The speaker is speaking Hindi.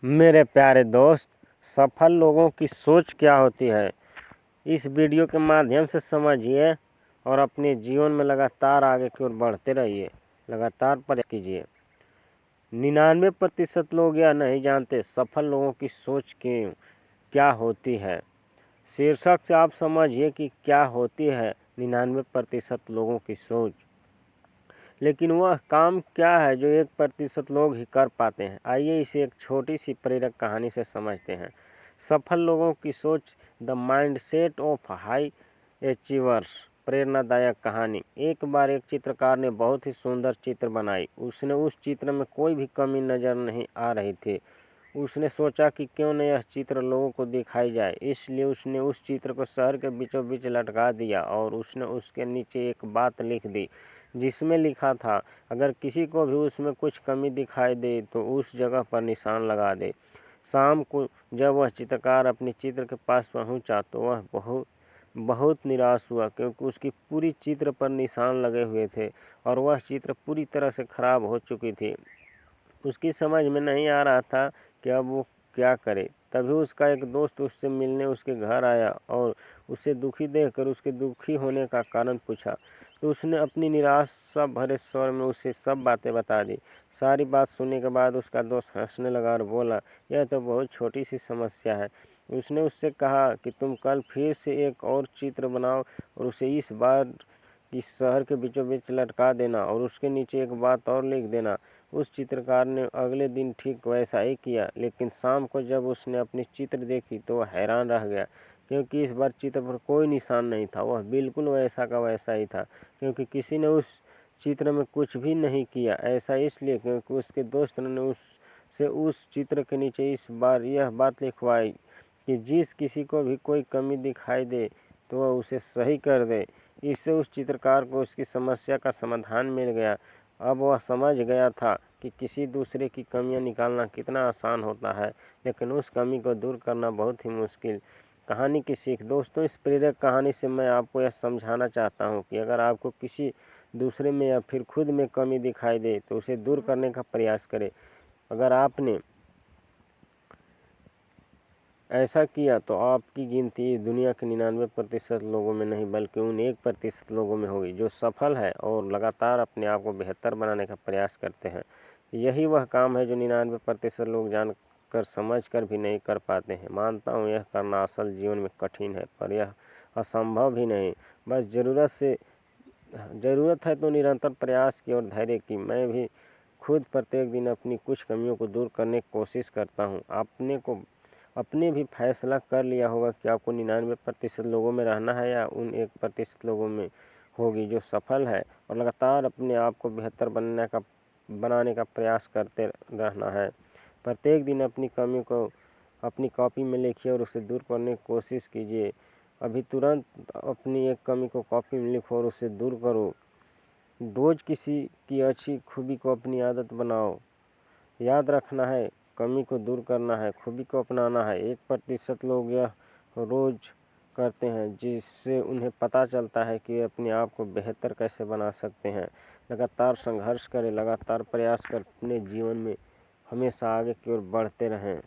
मेरे प्यारे दोस्त, सफल लोगों की सोच क्या होती है, इस वीडियो के माध्यम से समझिए और अपने जीवन में लगातार आगे की ओर बढ़ते रहिए। लगातार प्रयास कीजिए। 99% लोग यह नहीं जानते सफल लोगों की सोच क्या होती है। शीर्षक से आप समझिए कि क्या होती है 99% लोगों की सोच। लेकिन वह काम क्या है जो 1% लोग ही कर पाते हैं। आइए इसे एक छोटी सी प्रेरक कहानी से समझते हैं। सफल लोगों की सोच, the mindset of high achievers. प्रेरणादायक कहानी। एक बार एक चित्रकार ने बहुत ही सुंदर चित्र बनाई। उसने उस चित्र में कोई भी कमी नजर नहीं आ रही थी। उसने सोचा कि क्यों न यह चित्र लोगों को दिखाई जाए, इसलिए उसने उस चित्र को शहर के बीचों बीच लटका दिया और उसने उसके नीचे एक बात लिख दी जिसमें लिखा था, अगर किसी को भी उसमें कुछ कमी दिखाई दे तो उस जगह पर निशान लगा दे। शाम को जब वह चित्रकार अपने चित्र के पास पहुंचा तो वह बहुत निराश हुआ, क्योंकि उसकी पूरी चित्र पर निशान लगे हुए थे और वह चित्र पूरी तरह से खराब हो चुकी थी। उसकी समझ में नहीं आ रहा था कि अब वो क्या करे। तभी उसका एक दोस्त उससे मिलने उसके घर आया और उसे दुखी देखकर उसके दुखी होने का कारण पूछा। तो उसने अपनी निराशा भरे स्वर में उसे सब बातें बता दी। सारी बात सुनने के बाद उसका दोस्त हंसने लगा और बोला, यह तो बहुत छोटी सी समस्या है। उसने उससे कहा कि तुम कल फिर से एक और चित्र बनाओ और उसे इस बार इस शहर के बीचों बीच लटका देना और उसके नीचे एक बात और लिख देना। उस चित्रकार ने अगले दिन ठीक वैसा ही किया, लेकिन शाम को जब उसने अपनी चित्र देखी तो वह हैरान रह गया, क्योंकि इस बार चित्र पर कोई निशान नहीं था। वह बिल्कुल वैसा का वैसा ही था, क्योंकि किसी ने उस चित्र में कुछ भी नहीं किया। ऐसा इसलिए क्योंकि उसके दोस्त ने उससे उस चित्र के नीचे इस बार यह बात लिखवाई कि जिस किसी को भी कोई कमी दिखाई दे तो वह उसे सही कर दे। इससे उस चित्रकार को उसकी समस्या का समाधान मिल गया। अब वह समझ गया था कि किसी दूसरे की कमियां निकालना कितना आसान होता है, लेकिन उस कमी को दूर करना बहुत ही मुश्किल। कहानी की सीख। दोस्तों, इस प्रेरक कहानी से मैं आपको यह समझाना चाहता हूँ कि अगर आपको किसी दूसरे में या फिर खुद में कमी दिखाई दे तो उसे दूर करने का प्रयास करें। अगर आपने ऐसा किया तो आपकी गिनती इस दुनिया के 99% लोगों में नहीं बल्कि उन 1% लोगों में होगी जो सफल है और लगातार अपने आप को बेहतर बनाने का प्रयास करते हैं। यही वह काम है जो 99% लोग जानकर समझ कर भी नहीं कर पाते हैं। मानता हूँ यह करना असल जीवन में कठिन है, पर यह असंभव भी नहीं। बस ज़रूरत है तो निरंतर प्रयास की और धैर्य की। मैं भी खुद प्रत्येक दिन अपनी कुछ कमियों को दूर करने की कोशिश करता हूँ। अपने भी फैसला कर लिया होगा कि आपको 99% लोगों में रहना है या उन 1% लोगों में होगी जो सफल है, और लगातार अपने आप को बेहतर बनाने का प्रयास करते रहना है। प्रत्येक दिन अपनी कमी को अपनी कॉपी में लिखिए और उसे दूर करने की कोशिश कीजिए। अभी तुरंत अपनी एक कमी को कॉपी में लिखो और उसे दूर करो। रोज किसी की अच्छी खूबी को अपनी आदत बनाओ। याद रखना है, कमी को दूर करना है, खूबी को अपनाना है। 1% लोग यह रोज करते हैं, जिससे उन्हें पता चलता है कि अपने आप को बेहतर कैसे बना सकते हैं। लगातार संघर्ष करें, लगातार प्रयास कर अपने जीवन में हमेशा आगे की ओर बढ़ते रहें।